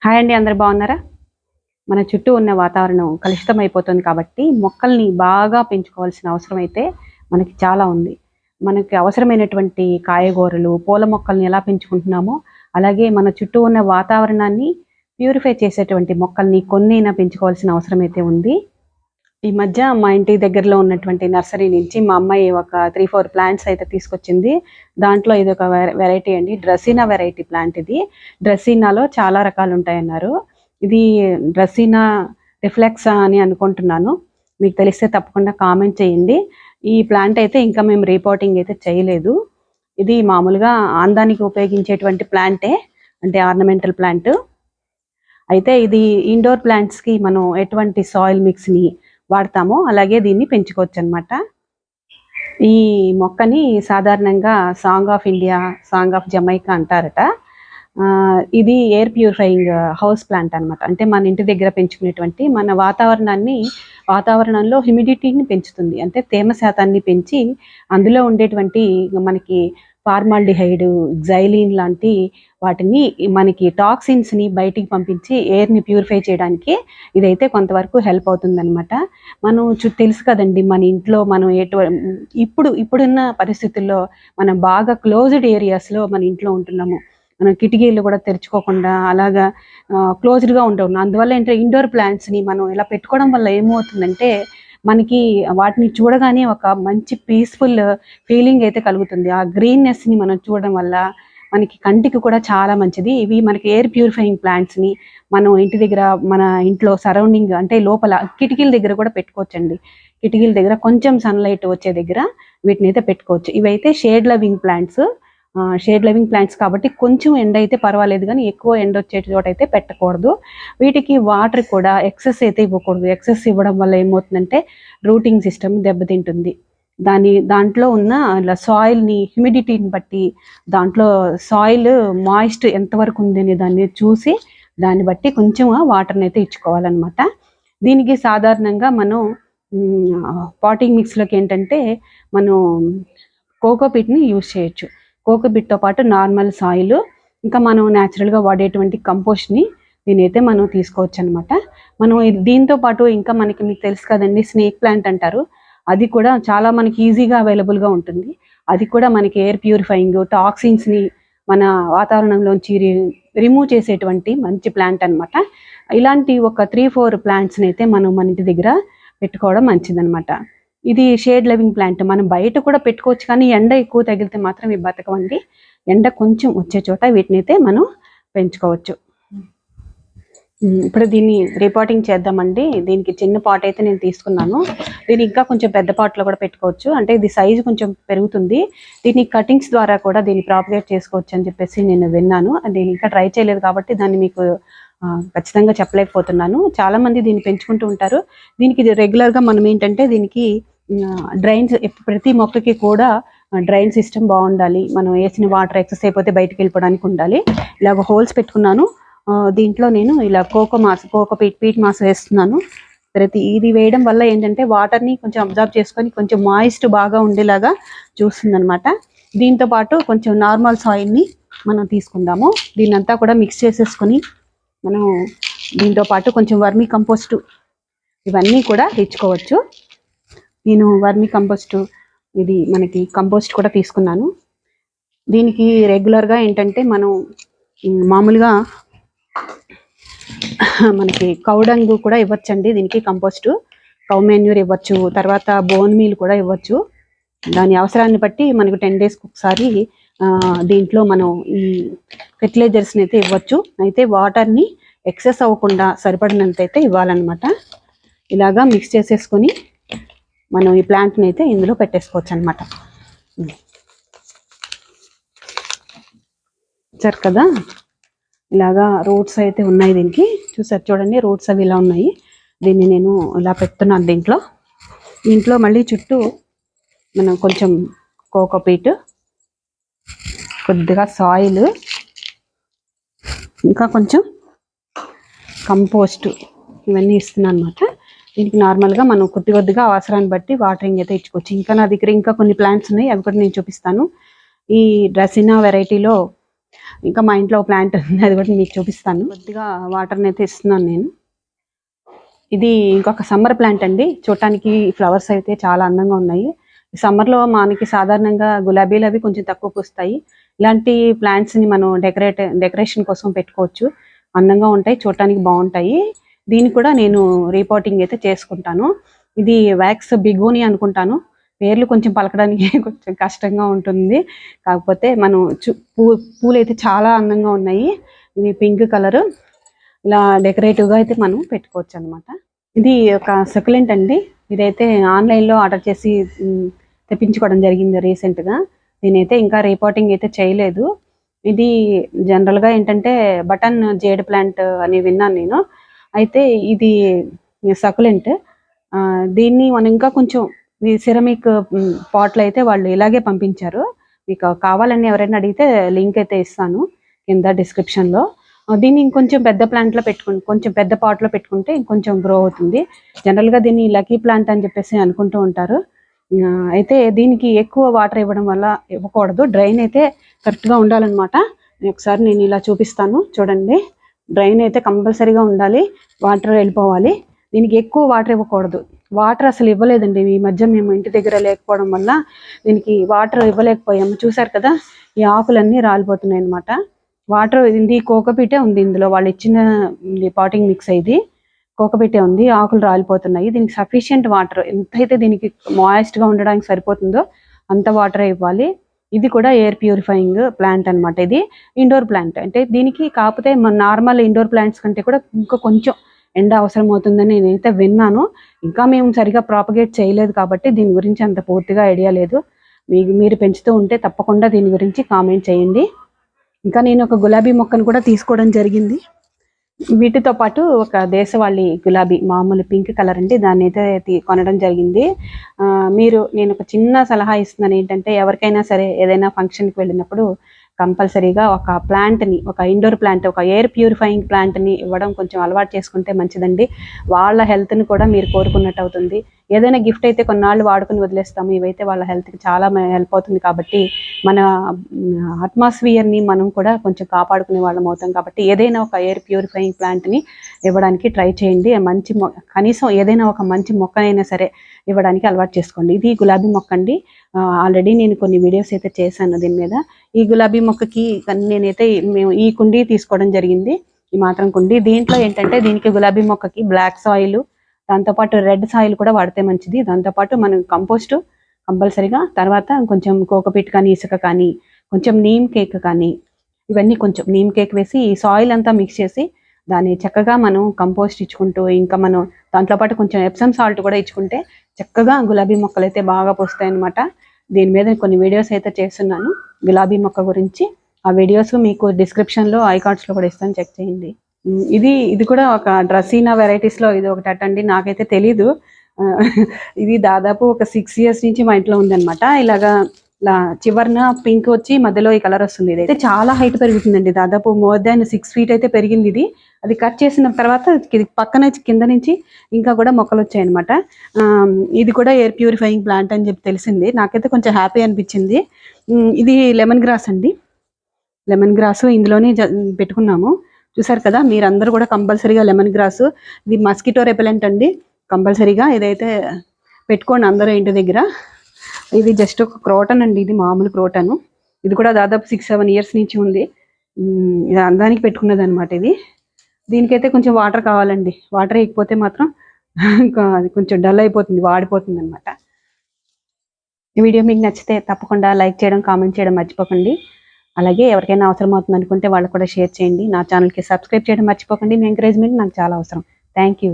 Hi అండి, అందరు బాగున్నారా? మన చుట్టూ ఉన్న వాతావరణం కలుషితం అయిపోతుంది కాబట్టి మొక్కల్ని బాగా పెంచుకోవాల్సిన అవసరం అయితే మనకి చాలా ఉంది. మనకి అవసరమైనటువంటి కాయగూరలు, పూల మొక్కల్ని ఎలా పెంచుకుంటున్నామో అలాగే మన చుట్టూ ఉన్న వాతావరణాన్ని ప్యూరిఫై చేసేటువంటి మొక్కల్ని కొన్నైనా పెంచుకోవాల్సిన అవసరం అయితే ఉంది. ఈ మధ్య మా ఇంటి దగ్గరలో ఉన్నటువంటి నర్సరీ నుంచి మా అమ్మాయి ఒక 3-4 ప్లాంట్స్ అయితే తీసుకొచ్చింది. దాంట్లో ఇది ఒక వెరైటీ అండి, డ్రసీనా వెరైటీ ప్లాంట్. ఇది డ్రసీనాలో చాలా రకాలు ఉంటాయన్నారు. ఇది డ్రసీనా రిఫ్లెక్సా అని అనుకుంటున్నాను. మీకు తెలిస్తే తప్పకుండా కామెంట్ చేయండి. ఈ ప్లాంట్ అయితే ఇంకా మేము రిపోర్టింగ్ అయితే చేయలేదు. ఇది మామూలుగా అందానికి ఉపయోగించేటువంటి ప్లాంటే, అంటే ఆర్నమెంటల్ ప్లాంట్. అయితే ఇది ఇండోర్ ప్లాంట్స్కి మనం ఎటువంటి సాయిల్ మిక్స్ని వాడతామో అలాగే దీన్ని పెంచుకోవచ్చు అనమాట. ఈ మొక్కని సాధారణంగా song of India, song of Jamaica అంటారట. ఇది ఎయిర్ ప్యూరిఫైయింగ్ హౌస్ ప్లాంట్ అనమాట. అంటే మన ఇంటి దగ్గర పెంచుకునేటువంటి మన వాతావరణంలో హ్యూమిడిటీని పెంచుతుంది. అంటే తేమ శాతాన్ని పెంచి అందులో ఉండేటువంటి మనకి ఫార్మాల్డిహైడ్, జైలిన్ లాంటి వాటిని, మనకి టాక్సిన్స్ని బయటికి పంపించి ఎయిర్ని ప్యూరిఫై చేయడానికి ఇదైతే కొంతవరకు హెల్ప్ అవుతుందన్నమాట. మనం తెలుసు కదండి, మన ఇంట్లో మనం ఇప్పుడున్న పరిస్థితుల్లో మనం బాగా క్లోజ్డ్ ఏరియాస్లో మన ఇంట్లో ఉంటున్నాము. మనం కిటికీలు కూడా తెరుచుకోకుండా అలాగా క్లోజ్డ్గా ఉంటాం. అందువల్ల ఏంటంటే ఇండోర్ ప్లాంట్స్ని మనం ఇలా పెట్టుకోవడం వల్ల ఏమవుతుందంటే మనకి వాటిని చూడగానే ఒక మంచి పీస్ఫుల్ ఫీలింగ్ అయితే కలుగుతుంది. ఆ గ్రీన్నెస్ని మనం చూడడం వల్ల మనకి కంటికి కూడా చాలా మంచిది. ఇవి మనకి ఎయిర్ ప్యూరిఫైయింగ్ ప్లాంట్స్ని మనం ఇంటి దగ్గర, మన ఇంట్లో సరౌండింగ్ అంటే లోపల కిటికీల దగ్గర కూడా పెట్టుకోవచ్చండి. కిటికీల దగ్గర కొంచెం సన్లైట్ వచ్చే దగ్గర వీటిని అయితే పెట్టుకోవచ్చు. ఇవైతే షేడ్ లవింగ్ ప్లాంట్స్ కాబట్టి కొంచెం ఎండ అయితే పర్వాలేదు, కానీ ఎక్కువ ఎండ వచ్చే చోట అయితే పెట్టకూడదు. వీటికి వాటర్ కూడా ఎక్సెస్ అయితే ఇవ్వకూడదు. ఎక్సెస్ ఇవ్వడం వల్ల ఏమవుతుందంటే రూటింగ్ సిస్టమ్ దెబ్బతింటుంది. దాంట్లో ఉన్న సాయిల్ని, హ్యూమిడిటీని బట్టి, దాంట్లో సాయిల్ మాయిస్ట్ ఎంతవరకు ఉందని దాన్ని చూసి దాన్ని బట్టి కొంచెం వాటర్ని అయితే ఇచ్చుకోవాలన్నమాట. దీనికి సాధారణంగా మనం పాటింగ్ మిక్స్లోకి ఏంటంటే మనం కోకోపీట్ని యూజ్ చేయొచ్చు. కోకోపీట్తో పాటు నార్మల్ సాయిల్, ఇంకా మనం న్యాచురల్గా వాడేటువంటి కంపోస్ట్ని దీనైతే మనం తీసుకోవచ్చు అనమాట. మనం దీంతో పాటు ఇంకా మీకు తెలుసు కదండి, స్నేక్ ప్లాంట్ అంటారు. అది కూడా చాలా మనకి ఈజీగా అవైలబుల్గా ఉంటుంది. అది కూడా మనకి ఎయిర్ ప్యూరిఫైయింగ్, టాక్సిన్స్ని మన వాతావరణంలోంచి రిమూవ్ చేసేటువంటి మంచి ప్లాంట్ అనమాట. ఇలాంటి ఒక 3-4 ప్లాంట్స్ని అయితే మనం మన ఇంటి దగ్గర పెట్టుకోవడం మంచిదనమాట. ఇది షేడ్ లవింగ్ ప్లాంట్. మనం బయట కూడా పెట్టుకోవచ్చు, కానీ ఎండ ఎక్కువ తగిలితే మాత్రం ఇవి బతకవండి. ఎండ కొంచెం వచ్చే చోట వీటిని అయితే మనం పెంచుకోవచ్చు. ఇప్పుడు దీన్ని రిపోర్టింగ్ చేద్దామండి. దీనికి చిన్న పాట్ అయితే నేను తీసుకున్నాను. దీన్ని ఇంకా కొంచెం పెద్ద పాట్లో కూడా పెట్టుకోవచ్చు. అంటే ఇది సైజు కొంచెం పెరుగుతుంది. దీన్ని కటింగ్స్ ద్వారా కూడా దీన్ని ప్రాపగేట్ చేసుకోవచ్చు అని చెప్పేసి నేను విన్నాను. అది ఇంకా ట్రై చేయలేదు కాబట్టి దాన్ని మీకు ఖచ్చితంగా చెప్పలేకపోతున్నాను. చాలా మంది దీన్ని పెంచుకుంటూ ఉంటారు. దీనికి రెగ్యులర్గా మనం ఏంటంటే దీనికి డ్రైన్స్, ప్రతి మొక్కకి కూడా డ్రైన్ సిస్టమ్ బాగుండాలి. మనం వేసిన వాటర్ ఎక్సెస్ అయిపోతే బయటకు వెళ్ళిపోవడానికి ఉండాలి. ఇలాగ హోల్స్ పెట్టుకున్నాను. దీంట్లో నేను ఇలా పీట్ మాస్ వేస్తున్నాను. ఇది వేయడం వల్ల ఏంటంటే వాటర్ని కొంచెం అబ్జర్వ్ చేసుకొని కొంచెం మాయిస్ట్ బాగా ఉండేలాగా చూస్తుంది అనమాట. దీంతో పాటు కొంచెం నార్మల్ సాయిల్ని మనం తీసుకుందాము. దీన్నంతా కూడా మిక్స్ చేసేసుకొని మనం దీంతో పాటు కొంచెం వర్మీ కంపోస్టు ఇవన్నీ కూడా తెచ్చుకోవచ్చు. నేను వర్మీ కంపోస్టు, ఇది మనకి కంపోస్ట్ కూడా తీసుకున్నాను. దీనికి రెగ్యులర్గా ఏంటంటే మనం మామూలుగా మనకి కౌడంగు కూడా ఇవ్వచ్చండి. దీనికి కంపోస్టు, కౌ మెన్యూర్ ఇవ్వచ్చు, తర్వాత బోన్ మీల్ కూడా ఇవ్వచ్చు. దాని అవసరాన్ని బట్టి మనకు 10 డేస్కి ఒకసారి దీంట్లో మనం ఈ ఫెర్టిలైజర్స్ని అయితే ఇవ్వచ్చు. అయితే వాటర్ని ఎక్సెస్ అవ్వకుండా సరిపడినంత అయితే ఇవ్వాలన్నమాట. ఇలాగా మిక్స్ చేసేసుకొని మనం ఈ ప్లాంట్ని అయితే ఇందులో పెట్టేసుకోవచ్చు అనమాట. సరే కదా, ఇలాగా రూట్స్ అయితే ఉన్నాయి దీనికి. చూడండి, రూట్స్ అవి ఇలా ఉన్నాయి. దీన్ని నేను ఇలా పెడుతున్నాను. దీంట్లో మళ్ళీ చుట్టూ మనం కొంచెం కోకోపీట్, కొద్దిగా సాయిల్, ఇంకా కొంచెం కంపోస్ట్ ఇవన్నీ ఇస్తున్నాను అనమాట. దీనికి నార్మల్గా మనం కొద్దిగా అవసరాన్ని బట్టి వాటరింగ్ అయితే ఇచ్చుకోవచ్చు. ఇంకా నా దగ్గర ఇంకా కొన్ని ప్లాంట్స్ ఉన్నాయి, అవి కూడా నేను చూపిస్తాను. ఈ డ్రసీనా వెరైటీలో ఇంకా మా ఇంట్లో ప్లాంట్ ఉంది, అది కూడా మీకు చూపిస్తాను. కొద్దిగా వాటర్ని అయితే ఇస్తున్నాను నేను. ఇది ఇంకొక సమ్మర్ ప్లాంట్ అండి. చూడటానికి ఫ్లవర్స్ అయితే చాలా అందంగా ఉన్నాయి. సమ్మర్లో మనకి సాధారణంగా గులాబీలు అవి కొంచెం తక్కువ పూస్తాయి. ఇలాంటి ప్లాంట్స్ని మనం డెకరేషన్ కోసం పెట్టుకోవచ్చు. అందంగా ఉంటాయి, చూడటానికి బాగుంటాయి. దీన్ని కూడా నేను రీపోటింగ్ అయితే చేసుకుంటాను. ఇది వ్యాక్స్ బిగోని అనుకుంటాను. పేర్లు కొంచెం పలకడానికి కొంచెం కష్టంగా ఉంటుంది. కాకపోతే మనం పూలు అయితే చాలా అందంగా ఉన్నాయి. ఇది పింక్ కలర్. ఇలా డెకరేటివ్గా అయితే మనం పెట్టుకోవచ్చు అనమాట. ఇది ఒక సకులెంట్ అండి. ఇదైతే ఆన్లైన్లో ఆర్డర్ చేసి తెప్పించుకోవడం జరిగింది రీసెంట్గా. నేనైతే ఇంకా రీపోటింగ్ అయితే చేయలేదు. ఇది జనరల్గా ఏంటంటే బటన్ జేడ్ ప్లాంట్ అని విన్నాను నేను. అయితే ఇది సకులెంట్. దీన్ని మనం ఇంకా కొంచెం ఈ సిరమిక్ పాట్లు అయితే వాళ్ళు ఇలాగే పంపించారు. మీకు కావాలని ఎవరైనా అడిగితే లింక్ అయితే ఇస్తాను కింద డిస్క్రిప్షన్లో. దీన్ని ఇంకొంచెం పెద్ద ప్లాంట్లో కొంచెం పెద్ద పాట్లో పెట్టుకుంటే ఇంకొంచెం గ్రో అవుతుంది. జనరల్గా దీన్ని లక్కీ ప్లాంట్ అని చెప్పేసి అనుకుంటూ ఉంటారు. అయితే దీనికి ఎక్కువ వాటర్ ఇవ్వడం వల్ల ఇవ్వకూడదు. డ్రైన్ అయితే కరెక్ట్గా ఉండాలన్నమాట. ఒకసారి నేను ఇలా చూపిస్తాను చూడండి. డ్రైన్ అయితే కంపల్సరీగా ఉండాలి, వాటర్ వెళ్ళిపోవాలి. దీనికి ఎక్కువ వాటర్ ఇవ్వకూడదు. వాటర్ అసలు ఇవ్వలేదండి ఈ మధ్య, మేము ఇంటి దగ్గర లేకపోవడం వల్ల దీనికి వాటర్ ఇవ్వలేకపోయాము. చూసారు కదా, ఈ ఆకులన్నీ రాలిపోతున్నాయి అనమాట. వాటర్ ఇది కోకోపీటే ఉంది ఇందులో, వాళ్ళు ఇచ్చిన పాటింగ్ మిక్స్ ఇది కోకోపీటే ఉంది. ఆకులు రాలిపోతున్నాయి. దీనికి సఫిషియంట్ వాటర్ ఎంతైతే దీనికి మాయిస్ట్గా ఉండడానికి సరిపోతుందో అంత వాటర్ ఇవ్వాలి. ఇది కూడా ఎయిర్ ప్యూరిఫైయింగ్ ప్లాంట్ అనమాట. ఇది ఇండోర్ ప్లాంట్. అంటే దీనికి కాకపోతే మన నార్మల్ ఇండోర్ ప్లాంట్స్ కంటే కూడా ఇంకా కొంచెం ఎండ అవసరం అవుతుందని నేనైతే విన్నాను. ఇంకా మేము సరిగా ప్రాపగేట్ చేయలేదు కాబట్టి దీని గురించి అంత పూర్తిగా ఐడియా లేదు. మీరు పెంచుతూ ఉంటే తప్పకుండా దీని గురించి కామెంట్ చేయండి. ఇంకా నేను ఒక గులాబీ మొక్కను కూడా తీసుకోవడం జరిగింది. వీటితో పాటు ఒక దేశవాళీ గులాబీ మామూలు పింక్ కలర్ అండి, దాన్ని అయితే కొనడం జరిగింది. నేను ఒక చిన్న సలహా ఇస్తున్నాను ఏంటంటే, ఎవరికైనా సరే ఏదైనా ఫంక్షన్కి వెళ్ళినప్పుడు కంపల్సరీగా ఒక ప్లాంట్ని, ఒక ఇండోర్ ప్లాంట్, ఒక ఎయిర్ ప్యూరిఫైయింగ్ ప్లాంట్ని ఇవ్వడం కొంచెం అలవాటు చేసుకుంటే మంచిదండి. వాళ్ళ హెల్త్ని కూడా మీరు కోరుకున్నట్టు అవుతుంది. ఏదైనా గిఫ్ట్ అయితే కొన్నాళ్ళు వాడుకుని వదిలేస్తాము, ఇవైతే వాళ్ళ హెల్త్కి చాలా హెల్ప్ అవుతుంది. కాబట్టి మన అట్మాస్ఫియర్ని మనం కూడా కొంచెం కాపాడుకునే వాళ్ళం అవుతాం. కాబట్టి ఏదైనా ఒక ఎయిర్ ప్యూరిఫైయింగ్ ప్లాంట్ని ఇవ్వడానికి ట్రై చేయండి. కనీసం ఏదైనా ఒక మంచి మొక్కనైనా సరే ఇవ్వడానికి అలవాటు చేసుకోండి. ఇది గులాబీ మొక్క అండి. ఆల్రెడీ నేను కొన్ని వీడియోస్ అయితే చేశాను దీని మీద. ఈ గులాబీ మొక్కకి నేనైతే మేము ఈ కుండీ తీసుకోవడం జరిగింది, ఈ మాత్రం కుండీ. దీంట్లో ఏంటంటే దీనికి గులాబీ మొక్కకి బ్లాక్ సాయిల్, దాంతోపాటు రెడ్ సాయిల్ కూడా వాడితే మంచిది. దాంతోపాటు మనం కంపోస్ట్ కంపల్సరీగా, తర్వాత కొంచెం కోకోపీట్ కానీ, ఇసుక కానీ, కొంచెం నీమ్ కేక్ కానీ, ఇవన్నీ కొంచెం నీమ్ కేక్ వేసి ఈ సాయిల్ అంతా మిక్స్ చేసి దాన్ని చక్కగా మనం కంపోస్ట్ ఇచ్చుకుంటూ, ఇంకా మనం దాంతోపాటు కొంచెం ఎప్సమ్ సాల్ట్ కూడా ఇచ్చుకుంటే చక్కగా గులాబీ మొక్కలు అయితే బాగా పోస్తాయి అన్నమాట. దీని మీద కొన్ని వీడియోస్ అయితే చేస్తున్నాను గులాబీ మొక్క గురించి. ఆ వీడియోస్ మీకు డిస్క్రిప్షన్లో ఐకార్డ్స్లో కూడా ఇస్తాను, చెక్ చేయండి. ఇది కూడా ఒక డ్రసీనా వెరైటీస్లో ఇది ఒకటి అటండి, నాకైతే తెలీదు. ఇది దాదాపు ఒక 6 years నుంచి మా ఇంట్లో ఉందన్నమాట. ఇలా చివరిన పింక్ వచ్చి మధ్యలో ఈ కలర్ వస్తుంది. ఇదైతే చాలా హైట్ పెరుగుతుందండి, దాదాపు మోర్ దాన్ 6 feet అయితే పెరిగింది ఇది. అది కట్ చేసిన తర్వాత పక్కన కింద నుంచి ఇంకా కూడా మొక్కలు వచ్చాయన్నమాట. ఇది కూడా ఎయిర్ ప్యూరిఫైయింగ్ ప్లాంట్ అని చెప్పి తెలిసింది. నాకైతే కొంచెం హ్యాపీ అనిపించింది. ఇది లెమన్ గ్రాస్ అండి. లెమన్ గ్రాస్ ఇందులోనే పెట్టుకున్నాము. చూసారు కదా, మీరందరూ కూడా కంపల్సరీగా లెమన్ గ్రాస్, ఇది మస్కిటో రెపెలెంట్ అండి. కంపల్సరీగా ఇదైతే పెట్టుకోండి అందరూ ఇంటి దగ్గర. ఇది జస్ట్ ఒక క్రోటన్ అండి, ఇది మామూలు క్రోటను. ఇది కూడా దాదాపు 6-7 years నుంచి ఉంది. ఇది అందానికి పెట్టుకున్నది అనమాట. దీనికైతే కొంచెం వాటర్ కావాలండి. వాటర్ వేయకపోతే మాత్రం అది కొంచెం డల్ అయిపోతుంది, వాడిపోతుంది అనమాట. ఈ వీడియో మీకు నచ్చితే తప్పకుండా లైక్ చేయడం, కామెంట్ చేయడం మర్చిపోకండి. అలాగే ఎవరికైనా అవసరం అవుతుంది అనుకుంటే వాళ్ళకు కూడా షేర్ చేయండి. నా ఛానల్కి సబ్స్క్రైబ్ చేయడం మర్చిపోకండి. మీ ఎంకరేజ్మెంట్ నాకు చాలా అవసరం. Thank you.